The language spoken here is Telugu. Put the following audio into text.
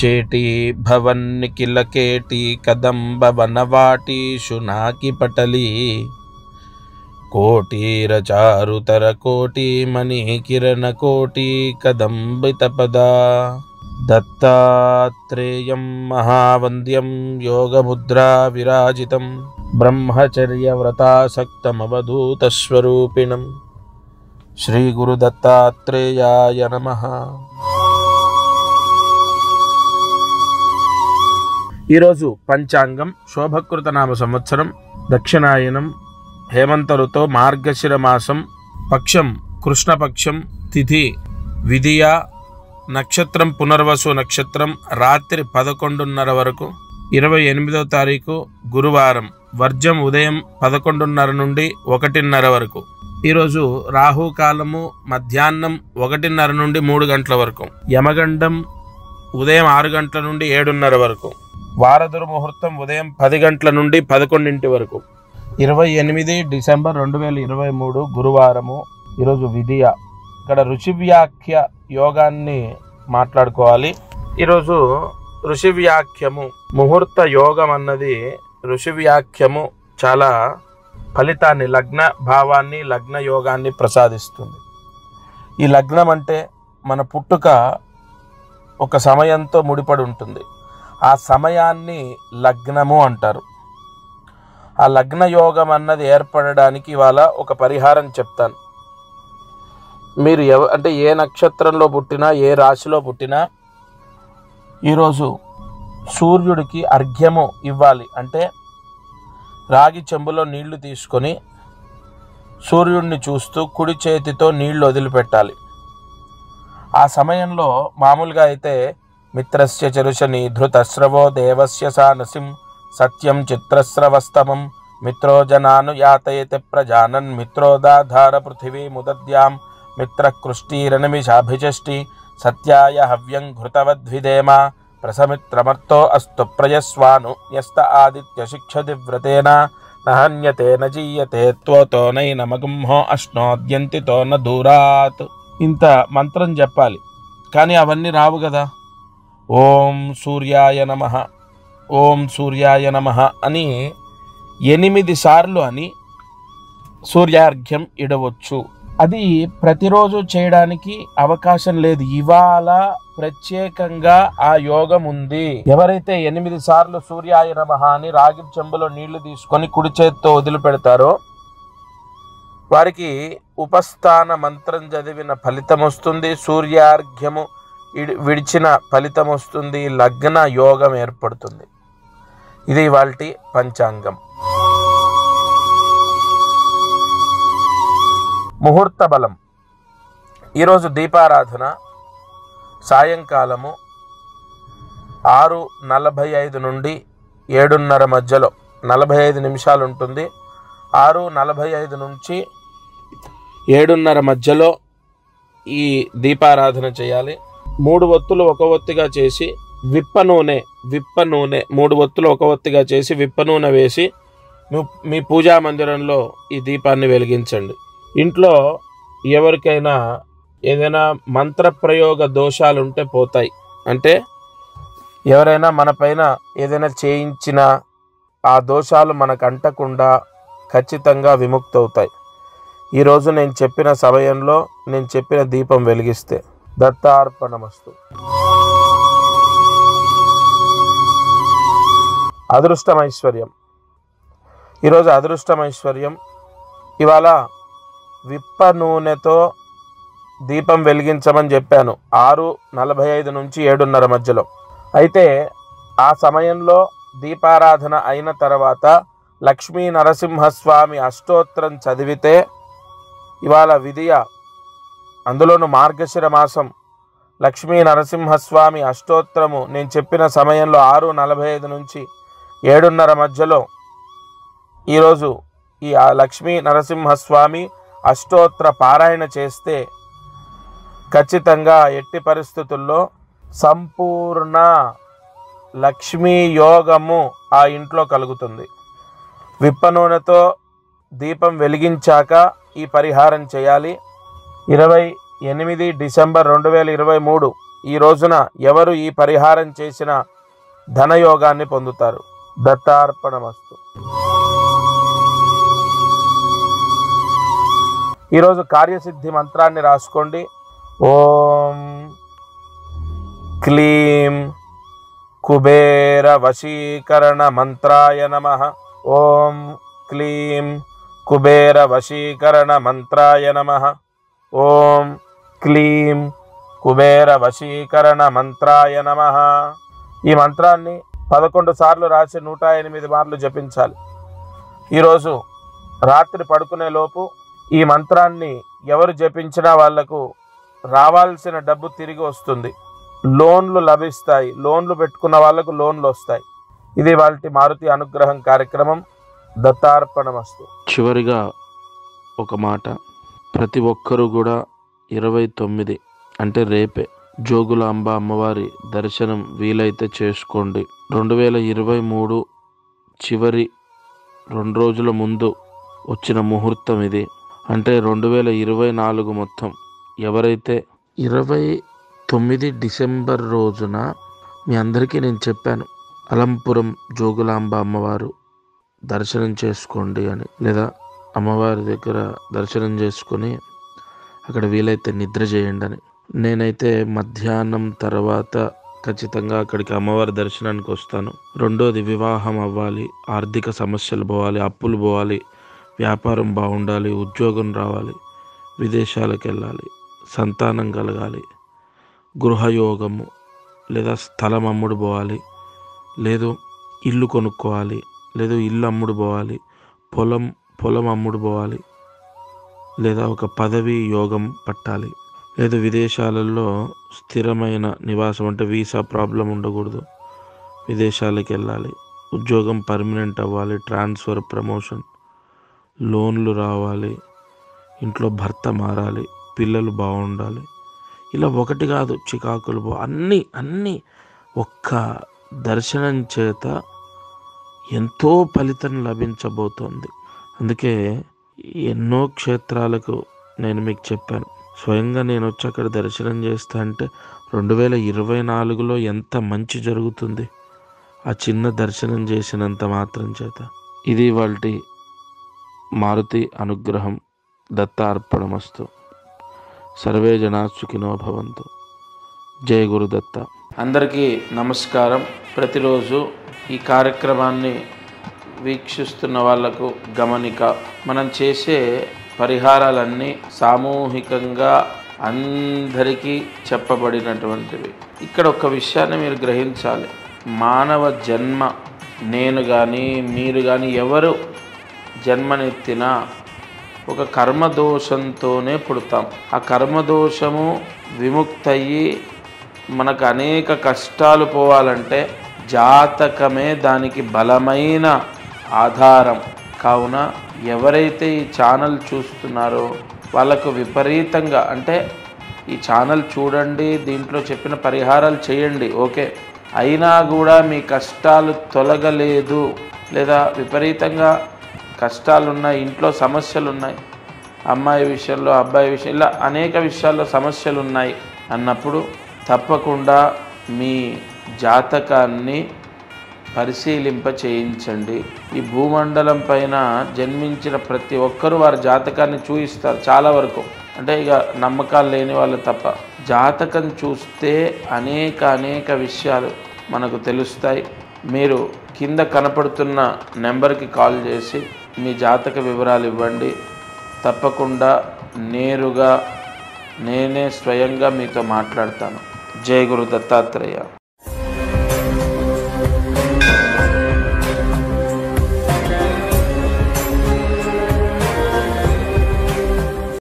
చేటి భవన్నిఖిలకేటి కదంబ వనవాటి శునాకి పటలి కోటీర చారుతర కోటి మణి కిరణ కోటి కదంబిత పద దత్తాత్రేయం మహావంద్యం యోగముద్రా విరాజితం బ్రహ్మచర్య వ్రతాసక్తమవధూత స్వరూపిణం శ్రీ గురు దత్తాత్రేయాయ నమః. ఈరోజు పంచాంగం శోభకృత నామ సంవత్సరం దక్షిణాయనం హేమంత ఋతువు మార్గశిర మాసం పక్షం కృష్ణపక్షం తిథి విధియ నక్షత్రం పునర్వసు నక్షత్రం రాత్రి 11:30 వరకు 28వ తారీఖు గురువారం వర్జం ఉదయం 11:30 నుండి 1:30 వరకు. ఈరోజు రాహుకాలము మధ్యాహ్నం 1:30 నుండి 3 గంటల వరకు. యమగండం ఉదయం 6 గంటల నుండి 7:30 వరకు. వారదురు ముహూర్తం ఉదయం 10 గంటల నుండి 11 వరకు. 28 డిసెంబర్ 2023 గురువారము. ఈరోజు విధియ. ఇక్కడ ఋషివ్యాఖ్య యోగాన్ని మాట్లాడుకోవాలి. ఈరోజు ఋషివ్యాఖ్యము ముహూర్త యోగం అన్నది ఋషివ్యాఖ్యము చాలా ఫలితాన్ని లగ్న భావాన్ని లగ్న యోగాన్ని ప్రసాదిస్తుంది. ఈ లగ్నం అంటే మన పుట్టుక ఒక సమయంతో ముడిపడి ఉంటుంది. ఆ సమయాన్ని లగ్నము అంటారు. ఆ లగ్న యోగం అన్నది ఏర్పడడానికి ఇవాళ ఒక పరిహారం చెప్తాను. మీరు అంటే ఏ నక్షత్రంలో పుట్టినా ఏ రాశిలో పుట్టినా ఈరోజు సూర్యుడికి అర్ఘ్యము ఇవ్వాలి. అంటే రాగి చెంబులో నీళ్లు తీసుకొని సూర్యుడిని చూస్తూ కుడి చేతితో నీళ్లు వదిలిపెట్టాలి. ఆ సమయంలో మామూలుగా అయితే మిత్రస్య చరుషని ధృతస్రవో దేవస్య సానసిం సత్యం చిత్రస్రవస్తమం మిత్రో జనాను యాతయతే ప్రజానన్ మిత్రోదాధార పృథివీ ముదద్యాం మిత్రకృష్టీరనమిషాభిచష్టి సత్యాయ హవ్యం ఘృతవద్విదేమ ప్రసమిత్రమర్తో అస్తు ప్రయస్వాను న్యస్త ఆదిత్య శిక్షతి వ్రతేన నహన్యతే నజీయతే త్వతో నైనమగుంహో అశ్నోద్యంతితో న దూరాత్. ఇంత మంత్రం చెప్పాలి. కానీ అవన్నీ రావు కదా. ఓం సూర్యాయ నమః, ఓం సూర్యాయ నమః అని 8 సార్లు అని సూర్యార్ఘ్యం ఇడవచ్చు. అది ప్రతిరోజు చేయడానికి అవకాశం లేదు. ఇవాళ ప్రత్యేకంగా ఆ యోగం ఉంది. ఎవరైతే 8 సార్లు సూర్యాయ నమః అని రాగి చెంబులో నీళ్లు తీసుకొని కుడి చేత్తో వదిలిపెడతారో వారికి ఉపస్థాన మంత్రం చదివిన ఫలితం వస్తుంది. సూర్యార్ఘ్యము విడిచిన ఫలితం వస్తుంది. లగ్న యోగం ఏర్పడుతుంది. ఇది ఇవాల్టి పంచాంగం. ముహూర్త బలం. ఈరోజు దీపారాధన సాయంకాలము 6:45 నుండి 7:30 మధ్యలో 45 నిమిషాలు ఉంటుంది. 6:45 నుంచి 7:30 మధ్యలో ఈ దీపారాధన చేయాలి. 3 ఒత్తులు ఒక ఒత్తిగా చేసి విప్ప నూనె 3 ఒత్తులు ఒక ఒత్తిగా చేసి విప్ప నూనె వేసి మీ పూజా మందిరంలో ఈ దీపాన్ని వెలిగించండి. ఇంట్లో ఎవరికైనా ఏదైనా మంత్రప్రయోగ దోషాలు ఉంటే పోతాయి. అంటే ఎవరైనా మన పైన ఏదైనా చేయించిన ఆ దోషాలు మనకు అంటకుండా ఖచ్చితంగా విముక్తవుతాయి. ఈరోజు నేను చెప్పిన సమయంలో నేను చెప్పిన దీపం వెలిగిస్తే. దత్తార్పణమస్తు. అదృష్టమైశ్వర్యం. ఈరోజు అదృష్టమైశ్వర్యం. ఇవాళ విప్ప నూనెతో దీపం వెలిగించమని చెప్పాను 6:45 నుంచి 7:30 మధ్యలో. అయితే ఆ సమయంలో దీపారాధన అయిన తర్వాత లక్ష్మీ నరసింహస్వామి అష్టోత్తరం చదివితే ఇవాళ విధియ, అందులోను మార్గశిర మాసం లక్ష్మీ నరసింహస్వామి అష్టోత్తరము నేను చెప్పిన సమయంలో 6:45 నుంచి 7:30 మధ్యలో ఈరోజు ఈ లక్ష్మీ నరసింహస్వామి అష్టోత్తర పారాయణ చేస్తే ఖచ్చితంగా ఎట్టి పరిస్థితుల్లో సంపూర్ణ లక్ష్మీ యోగము ఆ ఇంట్లో కలుగుతుంది. విప్ప నూనెతో దీపం వెలిగించాక ఈ పరిహారం చేయాలి. 28 డిసెంబర్ 2023 ఈ రోజున ఎవరు ఈ పరిహారం చేసిన ధనయోగాన్ని పొందుతారు. దత్తార్పణమస్తు. ఈరోజు కార్యసిద్ధి మంత్రాన్ని రాసుకోండి. ఓం క్లీం కుబేర వశీకరణ మంత్రాయ నమః. ఓం క్లీం కుబేర వశీకరణ మంత్రాయ నమః. ఓం క్లీం కుబేర వశీకరణ మంత్రాయ నమః. ఈ మంత్రాన్ని 11 సార్లు రాసి 108 మార్లు జపించాలి. ఈరోజు రాత్రి పడుకునే లోపు ఈ మంత్రాన్ని ఎవరు జపించినా వాళ్లకు రావాల్సిన డబ్బు తిరిగి వస్తుంది. లోన్లు లభిస్తాయి. లోన్లు పెట్టుకున్న వాళ్లకు లోన్లు వస్తాయి. ఇది వాళ్ళ మారుతి అనుగ్రహం కార్యక్రమం. దత్తార్పణమస్తు. చివరిగా ఒక మాట, ప్రతి ఒక్కరూ కూడా 29 అంటే రేపే జోగులాంబ అమ్మవారి దర్శనం వీలైతే చేసుకోండి. 2023 చివరి 2 రోజుల ముందు వచ్చిన ముహూర్తం ఇది. అంటే 2024 మొత్తం ఎవరైతే 29 డిసెంబర్ రోజున మీ అందరికీ నేను చెప్పాను అలంపురం జోగులాంబ అమ్మవారు దర్శనం చేసుకోండి అని, లేదా అమ్మవారి దగ్గర దర్శనం చేసుకొని అక్కడ వీలైతే నిద్ర చేయండి అని. నేనైతే మధ్యాహ్నం తర్వాత ఖచ్చితంగా అక్కడికి అమ్మవారి దర్శనానికి వస్తాను. రెండోది, వివాహం అవ్వాలి, ఆర్థిక సమస్యలు పోవాలి, అప్పులు పోవాలి, వ్యాపారం బాగుండాలి, ఉద్యోగం రావాలి, విదేశాలకు వెళ్ళాలి, సంతానం కలగాలి, గృహయోగము లేదా స్థలం అమ్ముడు పోవాలి, లేదు ఇల్లు కొనుక్కోవాలి, లేదు ఇల్లు అమ్ముడు పోవాలి, పొలం అమ్ముడు పోవాలి, లేదా ఒక పదవి యోగం పట్టాలి, లేదు విదేశాలలో స్థిరమైన నివాసం అంటే వీసా ప్రాబ్లం ఉండకూడదు, విదేశాలకు వెళ్ళాలి, ఉద్యోగం పర్మనెంట్ అవ్వాలి, ట్రాన్స్ఫర్, ప్రమోషన్, లోన్లు రావాలి, ఇంట్లో భర్త మారాలి, పిల్లలు బాగుండాలి. ఇలా ఒకటి కాదు, చికాకులు అన్నీ ఒక్క దర్శనం చేత ఎంతో ఫలితం లభించబోతోంది. అందుకే ఎన్నో క్షేత్రాలకు నేను మీకు చెప్పాను. స్వయంగా నేను వచ్చి అక్కడ దర్శనం చేస్తా అంటే 2024లో ఎంత మంచి జరుగుతుంది ఆ చిన్న దర్శనం చేసినంత మాత్రం చేత. ఇది వాళ్ళ మారుతి అనుగ్రహం. దత్తార్పణమస్తు. సర్వే జనా సుఖినో భవంతు. జయ గురుదత్త. అందరికీ నమస్కారం. ప్రతిరోజు ఈ కార్యక్రమాన్ని వీక్షిస్తున్న వాళ్లకు గమనిక, మనం చేసే పరిహారాలన్నీ సామూహికంగా అందరికీ చెప్పబడినటువంటివి. ఇక్కడ ఒక విషయాన్ని మీరు గ్రహించాలి. మానవ జన్మ, నేను కానీ మీరు కానీ ఎవరు జన్మనెత్తినా ఒక కర్మదోషంతోనే పుడతాం. ఆ కర్మదోషము విముక్తయ్యి మనకు అనేక కష్టాలు పోవాలంటే జాతకమే దానికి బలమైన ఆధారం. కావున ఎవరైతే ఈ ఛానల్ చూస్తున్నారో వాళ్ళకు విపరీతంగా, అంటే ఈ ఛానల్ చూడండి, దీంట్లో చెప్పిన పరిహారాలు చేయండి, ఓకే, అయినా కూడా మీ కష్టాలు తొలగలేదు, లేదా విపరీతంగా కష్టాలున్నాయి, ఇంట్లో సమస్యలున్నాయి, అమ్మాయి విషయంలో, అబ్బాయి విషయం, ఇలా అనేక విషయాల్లో సమస్యలు ఉన్నాయి అన్నప్పుడు తప్పకుండా మీ జాతకాన్ని పరిశీలింప చేయించండి. ఈ భూమండలం పైన జన్మించిన ప్రతి ఒక్కరూ వారి జాతకాన్ని చూయిస్తారు చాలా వరకు. అంటే ఇక నమ్మకాలు లేని వాళ్ళు తప్ప. జాతకం చూస్తే అనేక విషయాలు మనకు తెలుస్తాయి. మీరు కింద కనపడుతున్న నెంబర్కి కాల్ చేసి మీ జాతక వివరాలు ఇవ్వండి. తప్పకుండా నేరుగా నేనే స్వయంగా మీతో మాట్లాడతాను. జై గురు దత్తాత్రేయ.